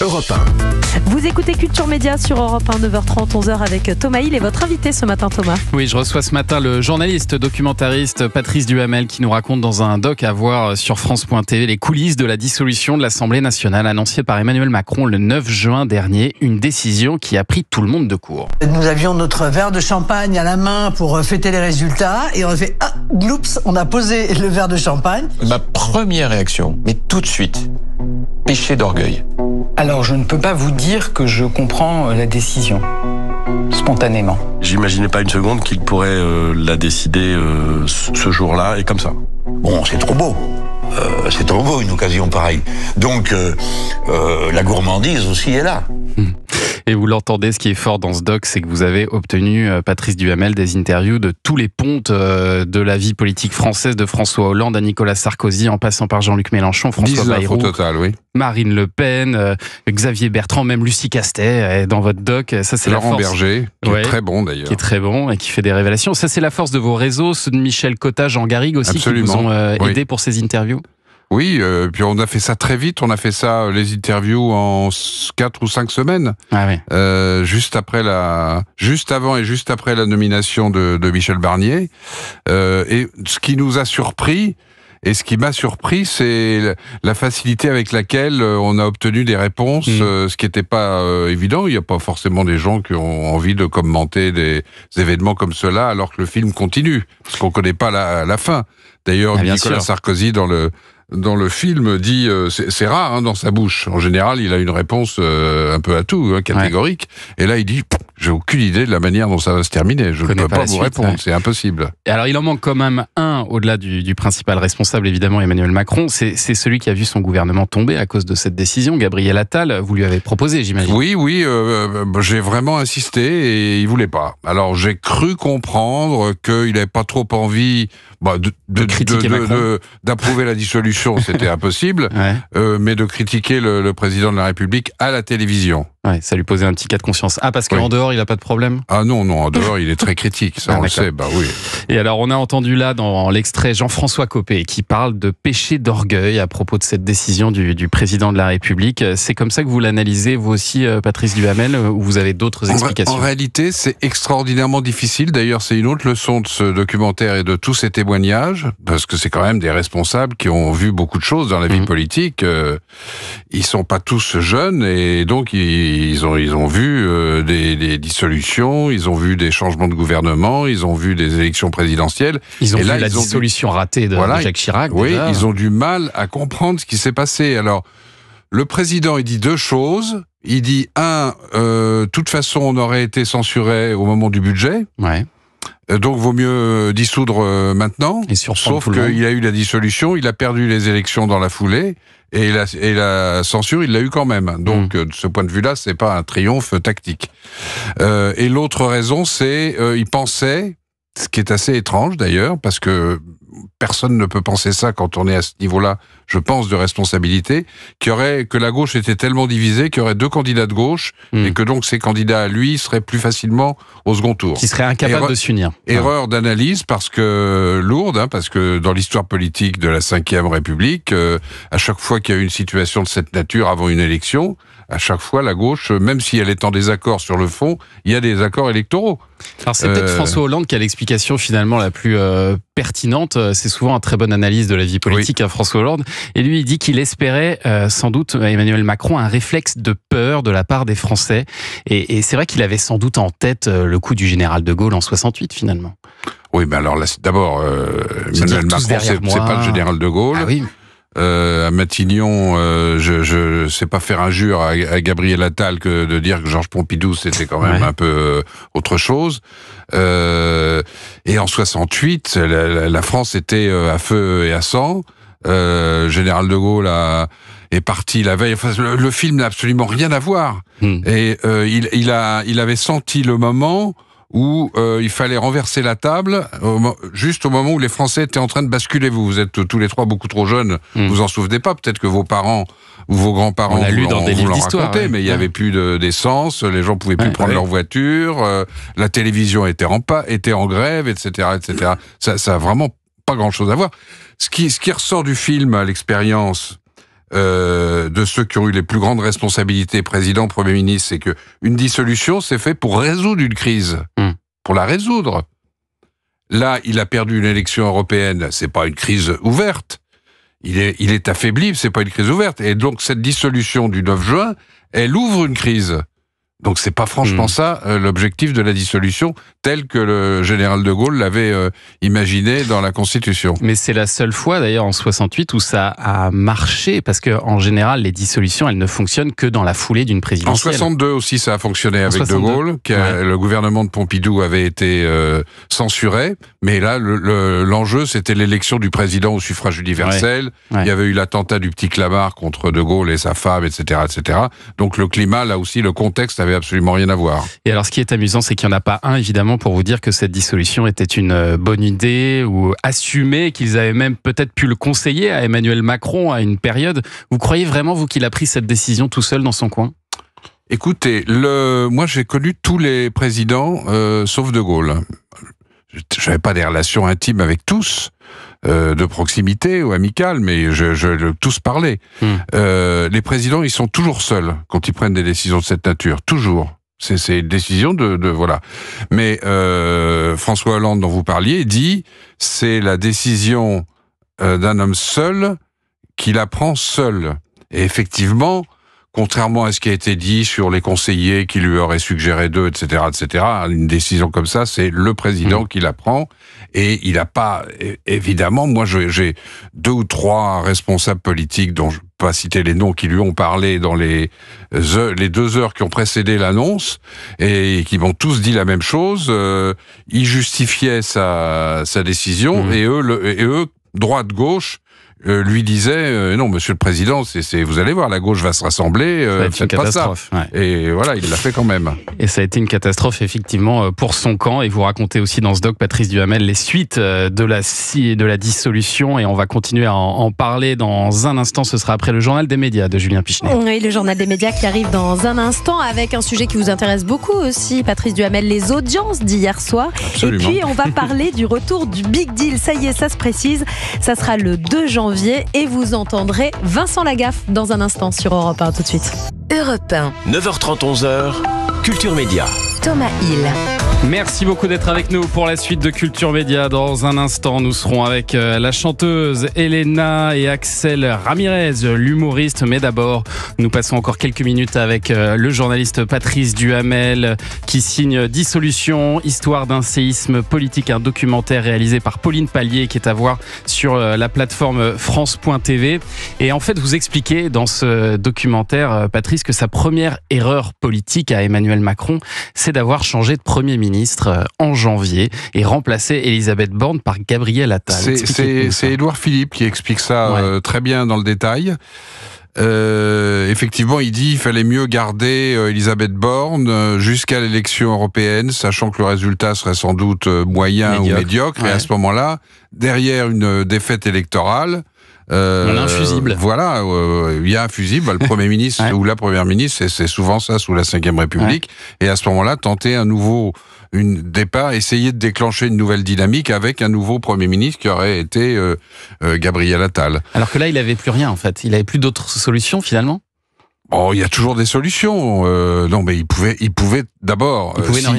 Europe 1. Vous écoutez Culture Média sur Europe 1, 9h30, 11h avec Thomas Hill et votre invité ce matin, Thomas. Oui, je reçois ce matin le journaliste documentariste Patrice Duhamel qui nous raconte dans un doc à voir sur France.tv les coulisses de la dissolution de l'Assemblée nationale annoncée par Emmanuel Macron le 9 juin dernier. Une décision qui a pris tout le monde de court. Nous avions notre verre de champagne à la main pour fêter les résultats et on a fait gloops, on a posé le verre de champagne. Ma première réaction, mais tout de suite, péché d'orgueil. Alors, je ne peux pas vous dire que je comprends la décision, spontanément. J'imaginais pas une seconde qu'il pourrait la décider ce jour-là, et comme ça. Bon, c'est trop beau. C'est trop beau, une occasion pareille. Donc, la gourmandise aussi est là. Et vous l'entendez, ce qui est fort dans ce doc, c'est que vous avez obtenu, Patrice Duhamel, des interviews de tous les pontes de la vie politique française, de François Hollande à Nicolas Sarkozy, en passant par Jean-Luc Mélenchon, François Bayrou, total, oui. Marine Le Pen, Xavier Bertrand, même Lucie Castet, dans votre doc. Ça, c'est Laurent la force. Berger, qui est très bon d'ailleurs. Qui est très bon et qui fait des révélations. Ça, c'est la force de vos réseaux, ceux de Michel Cotta, Jean Garrigue aussi, Absolument. qui vous ont aidé pour ces interviews. Oui, puis on a fait ça très vite. On a fait ça, les interviews, en 4 ou 5 semaines. Ah oui. Juste avant et juste après la nomination de Michel Barnier. Et ce qui nous a surpris, et ce qui m'a surpris, c'est la facilité avec laquelle on a obtenu des réponses, ce qui n'était pas évident. Il n'y a pas forcément des gens qui ont envie de commenter des événements comme cela alors que le film continue, parce qu'on ne connaît pas la fin. D'ailleurs, Nicolas Sarkozy, dans le film, dit, c'est rare dans sa bouche. En général, il a une réponse un peu à tout, catégorique. Ouais. Et là, il dit, j'ai aucune idée de la manière dont ça va se terminer. Je ne peux pas vous répondre, c'est impossible. Et alors, il en manque quand même un, au-delà du principal responsable, évidemment, Emmanuel Macron. C'est celui qui a vu son gouvernement tomber à cause de cette décision. Gabriel Attal, vous lui avez proposé, j'imagine. Oui, j'ai vraiment insisté et il voulait pas. Alors, j'ai cru comprendre qu'il n'avait pas trop envie d'approuver la dissolution, c'était impossible, mais de critiquer le président de la République à la télévision. Ouais, ça lui posait un petit cas de conscience. Ah, parce qu'en dehors, il n'a pas de problème ? Ah non, en dehors, il est très critique, ça on le sait, oui. Et alors, on a entendu là, dans l'extrait, Jean-François Copé, qui parle de péché d'orgueil à propos de cette décision du président de la République. C'est comme ça que vous l'analysez, vous aussi, Patrice Duhamel, ou vous avez d'autres explications ? En réalité, c'est extraordinairement difficile. D'ailleurs, c'est une autre leçon de ce documentaire et de tous ces témoignages, parce que c'est quand même des responsables qui ont vu beaucoup de choses dans la vie politique. Ils sont pas tous jeunes, et donc ils ont vu des dissolutions, ils ont vu des changements de gouvernement, ils ont vu des élections présidentielles. Ils ont vu la dissolution ratée de Jacques Chirac. Oui, déjà. Ils ont du mal à comprendre ce qui s'est passé. Alors, le président, il dit deux choses. Il dit, toute façon, on aurait été censuré au moment du budget. Ouais. Donc, vaut mieux dissoudre maintenant. Sauf qu'il a eu la dissolution, il a perdu les élections dans la foulée, et la censure, il l'a eu quand même. Donc, de ce point de vue-là, c'est pas un triomphe tactique. Et l'autre raison, c'est il pensait, ce qui est assez étrange d'ailleurs, parce que personne ne peut penser ça quand on est à ce niveau-là, je pense, de responsabilité, que la gauche était tellement divisée qu'il y aurait deux candidats de gauche, et que donc ces candidats à lui seraient plus facilement au second tour. Qui seraient incapables de s'unir. Erreur d'analyse, parce que dans l'histoire politique de la Ve République, à chaque fois qu'il y a eu une situation de cette nature avant une élection, à chaque fois, la gauche, même si elle est en désaccord sur le fond, il y a des accords électoraux. Alors c'est peut-être François Hollande qui a l'explication finalement la plus pertinente. C'est souvent une très bonne analyse de la vie politique, François Hollande. Et lui, il dit qu'il espérait sans doute, Emmanuel Macron, un réflexe de peur de la part des Français. Et c'est vrai qu'il avait sans doute en tête le coup du général de Gaulle en 68 finalement. Oui, mais alors là, d'abord, Emmanuel Macron, c'est pas le général de Gaulle. Ah oui. À Matignon, je sais pas faire injure à Gabriel Attal que de dire que Georges Pompidou c'était quand même un peu autre chose. Et en 68, la France était à feu et à sang. Général de Gaulle est parti la veille. Enfin, le film n'a absolument rien à voir. Et il avait senti le moment où il fallait renverser la table, juste au moment où les Français étaient en train de basculer. Vous êtes tous les trois beaucoup trop jeunes, vous en souvenez pas, peut-être que vos parents ou vos grands-parents vous l'ont raconté, mais il n'y avait plus d'essence, les gens pouvaient plus prendre leur voiture, la télévision était en grève, etc., etc. Ça a vraiment pas grand-chose à voir. Ce qui ressort du film à l'expérience, de ceux qui ont eu les plus grandes responsabilités, président, Premier ministre, c'est que une dissolution, c'est fait pour résoudre une crise, pour la résoudre. Là, il a perdu une élection européenne, c'est pas une crise ouverte. Il est affaibli, c'est pas une crise ouverte. Et donc, cette dissolution du 9 juin, elle ouvre une crise. Donc, c'est pas franchement ça l'objectif de la dissolution, tel que le général de Gaulle l'avait imaginé dans la Constitution. Mais c'est la seule fois, d'ailleurs, en 68, où ça a marché, parce qu'en général, les dissolutions, elles ne fonctionnent que dans la foulée d'une présidentielle. En 62 aussi, ça a fonctionné avec de Gaulle, le gouvernement de Pompidou avait été censuré, mais là, l'enjeu, c'était l'élection du président au suffrage universel. Il y avait eu l'attentat du petit Clamart contre de Gaulle et sa femme, etc., etc. Donc le climat, là aussi, le contexte avait absolument rien à voir. Et alors, ce qui est amusant, c'est qu'il n'y en a pas un, évidemment, pour vous dire que cette dissolution était une bonne idée ou assumée, qu'ils avaient même peut-être pu le conseiller à Emmanuel Macron à une période. Vous croyez vraiment, vous, qu'il a pris cette décision tout seul dans son coin ? Écoutez, moi j'ai connu tous les présidents, sauf de Gaulle. Je n'avais pas des relations intimes avec tous, de proximité ou amicales, mais je tous parlais. Les présidents, ils sont toujours seuls quand ils prennent des décisions de cette nature, toujours. C'est une décision de voilà. Mais François Hollande, dont vous parliez, dit c'est la décision d'un homme seul qui la prend seul. Et effectivement, contrairement à ce qui a été dit sur les conseillers qui lui auraient suggéré d'eux, etc., etc., une décision comme ça, c'est le président qui la prend. Et il n'a pas, évidemment, moi j'ai 2 ou 3 responsables politiques dont je ne peux pas citer les noms qui lui ont parlé dans les 2 heures qui ont précédé l'annonce et qui m'ont tous dit la même chose. Ils justifiaient sa décision et eux, droite-gauche, lui disait non, monsieur le président, vous allez voir, la gauche va se rassembler, faites pas ça. Et voilà, il l'a fait quand même. Et ça a été une catastrophe effectivement pour son camp. Et vous racontez aussi dans ce doc, Patrice Duhamel, les suites de la dissolution. Et on va continuer à en parler dans un instant. Ce sera après le journal des médias de Julien Pichenet. Oui, le journal des médias qui arrive dans un instant avec un sujet qui vous intéresse beaucoup aussi, Patrice Duhamel, les audiences d'hier soir. Absolument. Et puis on va parler du retour du Big Deal. Ça y est, ça se précise. Ça sera le 2 janvier. Et vous entendrez Vincent Lagaffe dans un instant sur Europe 1. Tout de suite. Europe 1. 9h30, 11h, Culture Média. Thomas Hill. Merci beaucoup d'être avec nous pour la suite de Culture Média. Dans un instant, nous serons avec la chanteuse Elena et Axel Ramirez, l'humoriste. Mais d'abord, nous passons encore quelques minutes avec le journaliste Patrice Duhamel qui signe Dissolution, histoire d'un séisme politique, un documentaire réalisé par Pauline Pallier qui est à voir sur la plateforme France.tv. Et en fait, vous expliquez dans ce documentaire, Patrice, que sa première erreur politique à Emmanuel Macron, c'est d'avoir changé de Premier ministre en janvier et remplacé Elisabeth Borne par Gabriel Attal. C'est Édouard Philippe qui explique ça très bien dans le détail. Effectivement, il dit qu'il fallait mieux garder Elisabeth Borne jusqu'à l'élection européenne, sachant que le résultat serait sans doute moyen ou médiocre. Et à ce moment-là, derrière une défaite électorale, on a un fusible. Voilà, il y a un fusible. Le Premier ministre ou la Première ministre, c'est souvent ça sous la Ve République. Et à ce moment-là, tenter départ, essayer de déclencher une nouvelle dynamique avec un nouveau Premier ministre qui aurait été Gabriel Attal. Alors que là, il n'avait plus rien en fait. Il n'avait plus d'autres solutions finalement. Oh, il y a toujours des solutions. Non, mais il pouvait d'abord,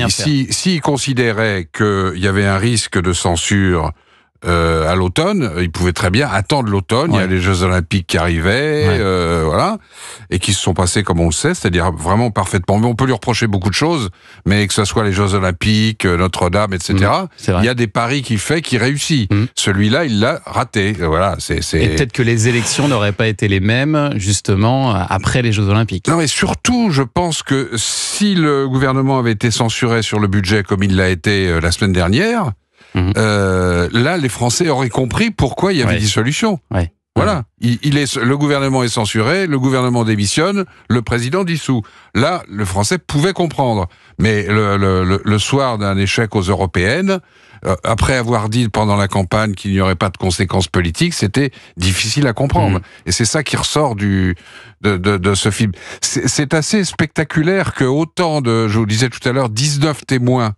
s'il considérait qu'il y avait un risque de censure à l'automne, il pouvait très bien attendre l'automne. Il y a les Jeux Olympiques qui arrivaient, voilà, et qui se sont passés comme on le sait, c'est-à-dire vraiment parfaitement. Mais on peut lui reprocher beaucoup de choses, mais que ce soit les Jeux Olympiques, Notre-Dame, etc. Il y a des paris qu'il fait, qui réussit. Celui-là, il l'a raté. Voilà, Et peut-être que les élections n'auraient pas été les mêmes, justement, après les Jeux Olympiques. Non, mais surtout, je pense que si le gouvernement avait été censuré sur le budget comme il l'a été la semaine dernière, là, les Français auraient compris pourquoi il y avait dissolution. Voilà, le gouvernement est censuré, le gouvernement démissionne, le président dissout. Là, le Français pouvait comprendre. Mais le soir d'un échec aux européennes, après avoir dit pendant la campagne qu'il n'y aurait pas de conséquences politiques, c'était difficile à comprendre. Et c'est ça qui ressort de ce film. C'est assez spectaculaire que je vous le disais tout à l'heure, 19 témoins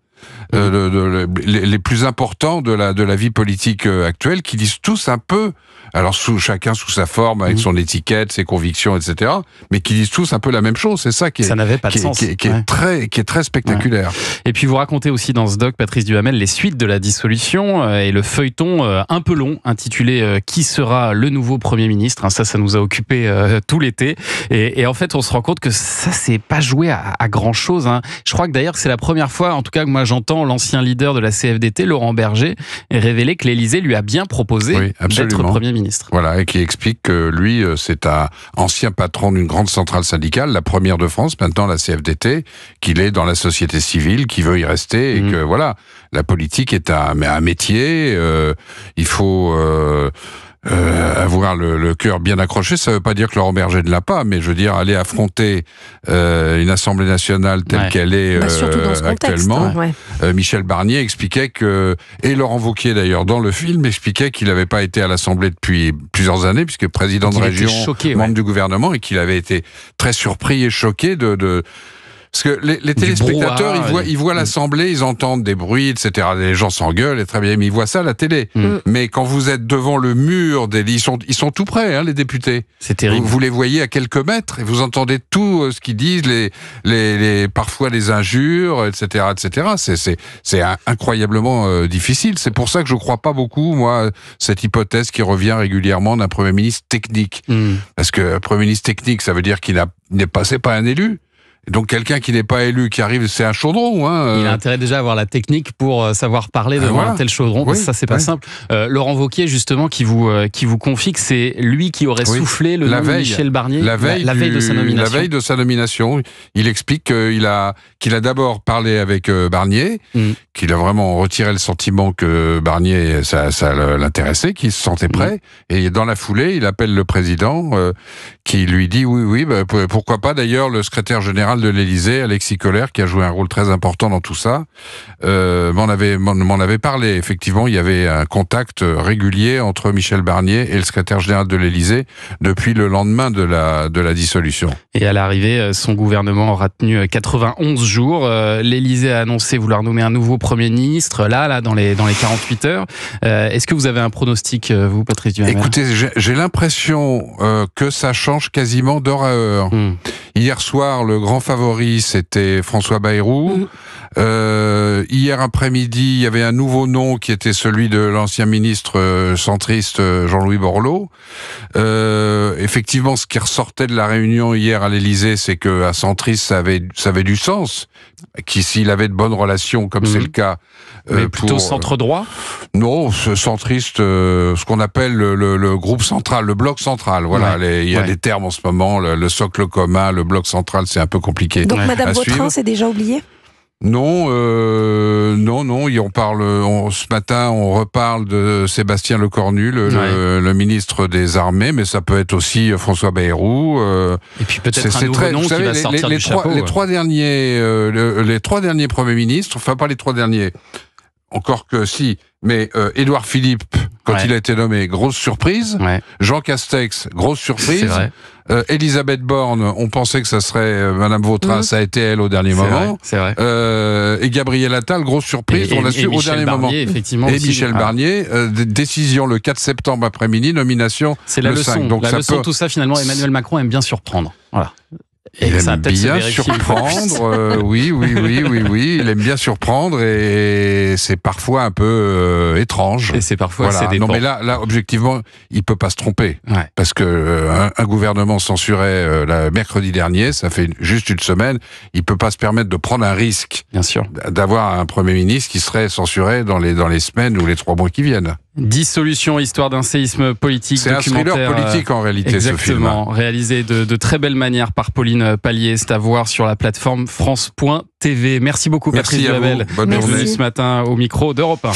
les plus importants de la vie politique actuelle, qui disent tous un peu alors chacun sous sa forme, avec son étiquette, ses convictions, etc., mais qui disent tous un peu la même chose. C'est ça qui est, ça n'avait pas de sens. Qui est très spectaculaire. Ouais. Et puis vous racontez aussi dans ce doc, Patrice Duhamel, les suites de la dissolution et le feuilleton un peu long intitulé Qui sera le nouveau Premier ministre. Ça nous a occupé tout l'été. Et en fait, on se rend compte que ça, c'est pas joué à grand chose. Je crois que d'ailleurs, c'est la première fois, en tout cas que moi j'entends l'ancien leader de la CFDT, Laurent Berger, révéler que l'Élysée lui a bien proposé d'être Premier ministre. Voilà, et qui explique que lui, c'est un ancien patron d'une grande centrale syndicale, la première de France, maintenant la CFDT, qu'il est dans la société civile, qu'il veut y rester, et que voilà, la politique est un métier, il faut... avoir le cœur bien accroché, ça veut pas dire que Laurent Berger ne l'a pas, mais je veux dire aller affronter une Assemblée nationale telle qu'elle est actuellement. Michel Barnier expliquait que, et Laurent Wauquiez d'ailleurs dans le film expliquait qu'il n'avait pas été à l'Assemblée depuis plusieurs années, puisque président de région, membre du gouvernement, et qu'il avait été très surpris et choqué de parce que les téléspectateurs, ils voient l'Assemblée, ils entendent des bruits, etc. Les gens s'engueulent, et très bien, mais ils voient ça à la télé. Mais quand vous êtes devant le mur, ils sont tout près, les députés. C'est terrible. Vous les voyez à quelques mètres, et vous entendez tout ce qu'ils disent, parfois les injures, etc., etc. C'est incroyablement difficile. C'est pour ça que je crois pas beaucoup, moi, cette hypothèse qui revient régulièrement d'un Premier ministre technique. Parce que Premier ministre technique, ça veut dire qu'il c'est pas un élu. Donc quelqu'un qui n'est pas élu, qui arrive, c'est un chaudron. Il a intérêt déjà à avoir la technique pour savoir parler devant un tel chaudron. Ça, c'est pas simple. Laurent Wauquiez, justement, qui vous confie que c'est lui qui aurait soufflé le nom de Michel Barnier la veille de sa nomination. La veille de sa nomination. Il explique qu'il a d'abord parlé avec Barnier, qu'il a vraiment retiré le sentiment que Barnier, ça l'intéressait, qu'il se sentait prêt. Et dans la foulée, il appelle le président, qui lui dit pourquoi pas d'ailleurs le secrétaire général de l'Élysée, Alexis Kohler, qui a joué un rôle très important dans tout ça, m'en avait parlé. Effectivement, il y avait un contact régulier entre Michel Barnier et le secrétaire général de l'Élysée depuis le lendemain de la dissolution. Et à l'arrivée, son gouvernement aura tenu 91 jours. L'Élysée a annoncé vouloir nommer un nouveau Premier ministre, là dans les 48 heures. Est-ce que vous avez un pronostic, vous, Patrice Duhamel ? Écoutez, j'ai l'impression que ça change quasiment d'heure à heure. Hier soir, le grand favori, c'était François Bayrou. Hier après-midi, il y avait un nouveau nom qui était celui de l'ancien ministre centriste Jean-Louis Borloo. Effectivement, ce qui ressortait de la réunion hier à l'Élysée, c'est qu'un centriste, ça avait du sens. S'il avait de bonnes relations, comme c'est le cas. Mais plutôt centre-droit ? Non, ce centriste, ce qu'on appelle le groupe central, le bloc central. Voilà, il y a des termes en ce moment, le socle commun, le bloc central, c'est un peu compliqué. Donc Madame Vautrin, c'est déjà oublié ? Non, on parle. Ce matin, on reparle de Sébastien Lecornu, le ministre des Armées, mais ça peut être aussi François Bayrou. Et puis peut-être un nouveau nom qui va sortir du chapeau. Les trois derniers premiers ministres, enfin pas les trois derniers, encore que si, mais Édouard Philippe, quand il a été nommé, grosse surprise. Jean Castex, grosse surprise. C'est vrai. Elisabeth Borne, on pensait que ça serait Madame Vautrin, ça a été elle au dernier moment. C'est vrai. Et Gabriel Attal, grosse surprise, on l'a su au dernier moment. Effectivement, et Michel Barnier, décision le 4 septembre après-midi, nomination c'est la le leçon. 5. Donc la leçon, tout ça, finalement, Emmanuel Macron aime bien surprendre. Voilà. Il aime bien surprendre, oui, il aime bien surprendre et c'est parfois un peu étrange. Et c'est parfois assez Non mais là, objectivement, il peut pas se tromper. Parce que un gouvernement censuré mercredi dernier, ça fait juste une semaine, il peut pas se permettre de prendre un risque. Bien sûr. D'avoir un Premier ministre qui serait censuré dans les semaines ou les 3 mois qui viennent. Dissolution, histoire d'un séisme politique. C'est un thriller politique en réalité, ce film. Exactement, réalisé de très belle manière par Pauline Pallier. C'est à voir sur la plateforme France.tv. Merci beaucoup, Patrice Duhamel, d'être venu ce matin au micro d'Europe 1.